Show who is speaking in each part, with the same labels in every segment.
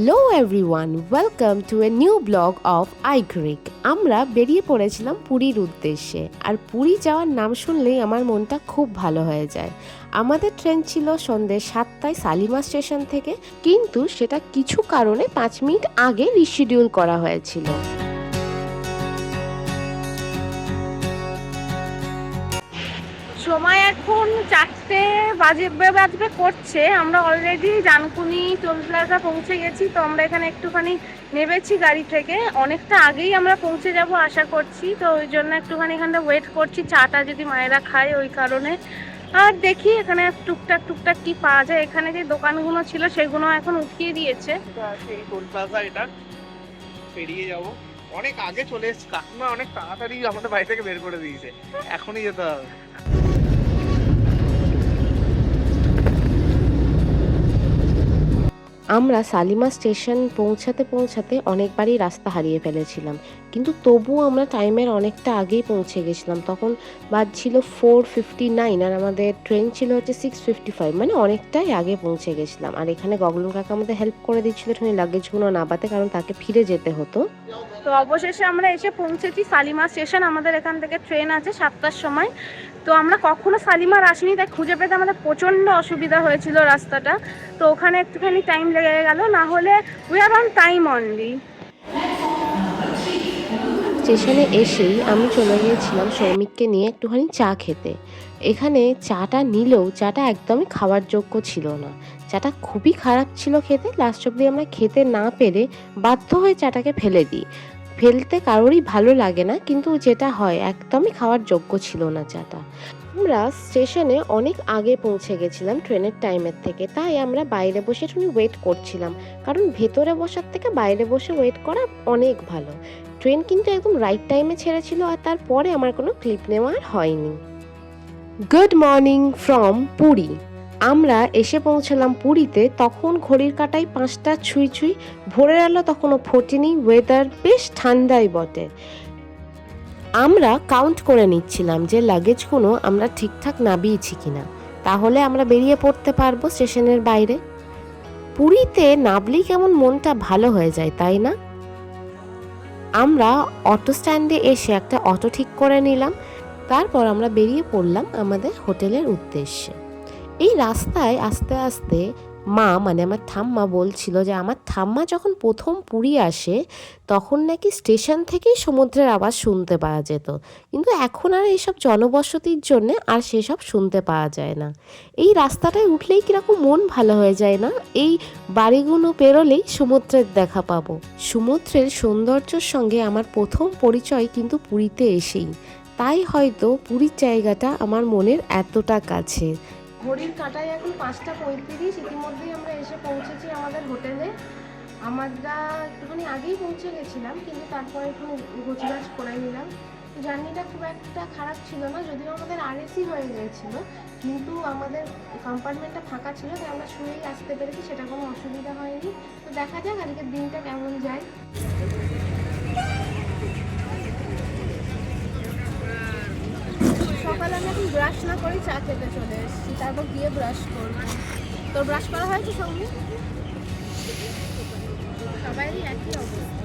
Speaker 1: Hello everyone, welcome to a new blog of iCrick. আমরা বেরিয়ে পড়েছিলাম পুরীর উদ্দেশ্যে। আর পুরী যাওয়ার নাম শুনলেই আমার মনটা খুব ভালো হয়ে যায়। আমাদের ট্রেন ছিল সন্ধ্যে 7টায় শালিমার স্টেশন থেকে, কিন্তু সেটা কিছু কারণে 5 মিনিট আগে রিশিডিউল করা হয়েছিল।
Speaker 2: সময় এখন 4টে বাজবে করছে। আমরা অলরেডি ডানকুনি টোল প্লাজা পৌঁছে গেছি। তো আমরা এখানে একটুখানি নেমেছি গাড়ি থেকে, অনেকটা আগেই আমরা পৌঁছে যাব আশা করছি। তো ওই জন্য একটুখানি এখানটা ওয়েট করছি, চাটা যদি মায়েরা খায় ওই কারণে। আর দেখি এখানে টুকটাক কি পাওয়া যায়। এখানে যে দোকানগুলো ছিল সেগুলো এখন উঠিয়ে দিয়েছে।
Speaker 3: এই টোল প্লাজা এটা পেরিয়ে যাব। অনেক আগে চলে এসেছি, কাকিমা অনেক তাড়াতাড়ি আমাদের বাড়ি থেকে বের করে দিয়েছে, এখনই যেতে হবে।
Speaker 1: আমরা শালিমার স্টেশন পৌঁছাতে অনেকবারই রাস্তা হারিয়ে ফেলেছিলাম, কিন্তু তবুও আমরা টাইমের অনেকটা আগেই পৌঁছে গেছিলাম। তখন বাজছিল 4:59 আর আমাদের ট্রেন ছিল হচ্ছে 6:55, মানে অনেকটাই আগে পৌঁছে গেছিলাম। আর এখানে গগলন কাকা আমাদের হেল্প করে দিচ্ছিল এখানে লাগেজগুলো নামাতে, কারণ তাকে ফিরে যেতে হতো।
Speaker 2: তো অবশেষে আমরা এসে পৌঁছেছি শালিমার স্টেশন। আমাদের এখান থেকে ট্রেন আছে 7টার সময়। তো আমরা কখনো শালিমার আসিনি, তাই খুঁজে পেতে আমাদের প্রচণ্ড অসুবিধা হয়েছিল রাস্তাটা। তো ওখানে একটুখানি টাইম লেগে গেল, না হলে we are on time only.
Speaker 1: স্টেশনে এসেই আমি চলে গিয়েছিলাম সৌমিককে নিয়ে একটুখানি চা খেতে। এখানে চাটা নিলেও চাটা একদমই খাওয়ার যোগ্য ছিল না। চাটা খুবই খারাপ ছিল খেতে। লাস্ট অব্দি আমরা খেতে না পেরে বাধ্য হয়ে চাটাকে ফেলে দিই। ফেলতে কারোরই ভালো লাগে না, কিন্তু যেটা হয় একদমই খাওয়ার যোগ্য ছিল না চাটা। আমরা স্টেশনে অনেক আগে পৌঁছে গেছিলাম ট্রেনের টাইমের থেকে, তাই আমরা বাইরে বসে একটু ওয়েট করছিলাম, কারণ ভেতরে বসার থেকে বাইরে বসে ওয়েট করা অনেক ভালো। ট্রেন কিন্তু একদম রাইট টাইমে ছেড়েছিল, আর তারপরে আমার কোনো ক্লিপ নেওয়া আর হয়নি। Good morning from Puri. আমরা এসে পৌঁছলাম পুরীতে, তখন ঘড়ির কাঁটায় 5টা ছুঁই। ভোরের আলো তখনও ফোটেনি, ওয়েদার বেশ ঠান্ডাই বটে। আমরা কাউন্ট করে নিচ্ছিলাম যে লাগেজগুলো আমরা ঠিকঠাক নামিয়েছি কিনা, তাহলে আমরা বেরিয়ে পড়তে পারবো স্টেশনের বাইরে। পুরীতে নামলেই কেমন মনটা ভালো হয়ে যায়, তাই না? আমরা অটো স্ট্যান্ডে এসে একটা অটো ঠিক করে নিলাম। তারপর আমরা বেরিয়ে পড়লাম আমাদের হোটেলের উদ্দেশ্যে। এই রাস্তায় আস্তে আস্তে মা, মানে আমার ঠাম্মা বলছিল যে আমার ঠাম্মা যখন প্রথম পুরী আসে তখন নাকি স্টেশন থেকেই সমুদ্রের আওয়াজ শুনতে পাওয়া যেত, কিন্তু এখন আর এইসব জনবসতির জন্যে আর সেসব শুনতে পাওয়া যায় না। এই রাস্তাটায় উঠলেই কীরকম মন ভালো হয়ে যায় না? এই বাড়িগুলো পেরোলেই সমুদ্রের দেখা পাবো। সমুদ্রের সৌন্দর্যের সঙ্গে আমার প্রথম পরিচয় কিন্তু পুরীতে এসেই, তাই হয়তো পুরীর জায়গাটা আমার মনের এতটা কাছে। ঘড়ির কাঁটায় এখন 5:35। ইতিমধ্যেই আমরা এসে পৌঁছেছি আমাদের হোটেলে। আমরা একটুখানি আগেই পৌঁছে গেছিলাম, কিন্তু তারপরে একটু গোছগাছ করে নিলাম। জার্নিটা খুব একটা খারাপ ছিল না, যদিও আমাদের আরএসি হয়ে গিয়েছিল, কিন্তু আমাদের কম্পার্টমেন্টটা ফাঁকা ছিল, তাই আমরা শুয়েই আসতে পেরেছি, সেটা কোনো অসুবিধা হয়নি। তো দেখা যাক আজকের দিনটা কেমন যায়। সকালে আমি এখন ব্রাশ না করে চা খেতে চলে এসেছি, তারপর গিয়ে ব্রাশ করবো। তোর ব্রাশ করা হয়েছে সঙ্গে? সবাইরই একই অবস্থা।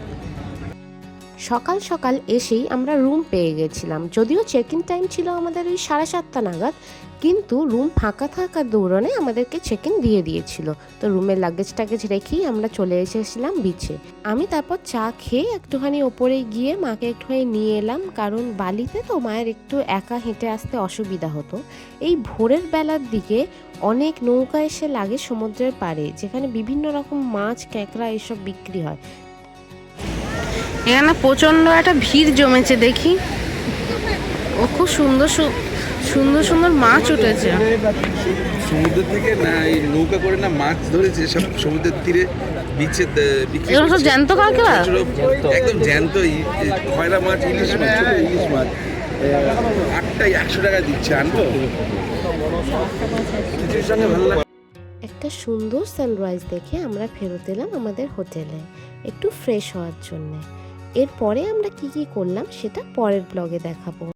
Speaker 1: সকাল সকাল এসেই আমরা রুম পেয়ে গেছিলাম, যদিও চেক ইন টাইম ছিল আমাদের ওই 7:30 নাগাদ, কিন্তু রুম ফাঁকা থাকার দৌড়ানে আমাদেরকে চেক ইন দিয়ে দিয়েছিল। তো রুমের লাগেজ টাগেজ রেখেই আমরা চলে এসেছিলাম বিচে। আমি তারপর চা খেয়ে একটুখানি ওপরে গিয়ে মাকে একটুখানি নিয়ে এলাম, কারণ বালিতে তো মায়ের একটু একা হেঁটে আসতে অসুবিধা হতো। এই ভোরের বেলার দিকে অনেক নৌকা এসে লাগে সমুদ্রের পাড়ে, যেখানে বিভিন্ন রকম মাছ, ক্যাঁকড়া এসব বিক্রি হয়।
Speaker 2: এখানে প্রচন্ড একটা ভিড় জমেছে দেখি। ও খুব সুন্দর সুন্দর মাছ উঠেছে
Speaker 4: সমুদ্র থেকে, না এই নৌকা করে না মাছ ধরেছে সব সমুদ্রের তীরে বিচে বিক্রি
Speaker 2: এগুলো সব
Speaker 4: করছে।
Speaker 2: জ্যান্ত কাঁকড়া?
Speaker 4: একদম জ্যান্ত খয়রা মাছ, ইলিশ মাছ, ছোট ইলিশ মাছ 8টায় 100 টাকা দিচ্ছে। আনবো কিছুর সঙ্গে ভালো লাগে।
Speaker 1: একটা সুন্দর সানরাইজ দেখে আমরা ফেরত এলাম আমাদের হোটেলে একটু ফ্রেশ হওয়ার জন্যে। এরপরে আমরা কি করলাম সেটা পরের ব্লগে দেখাবো।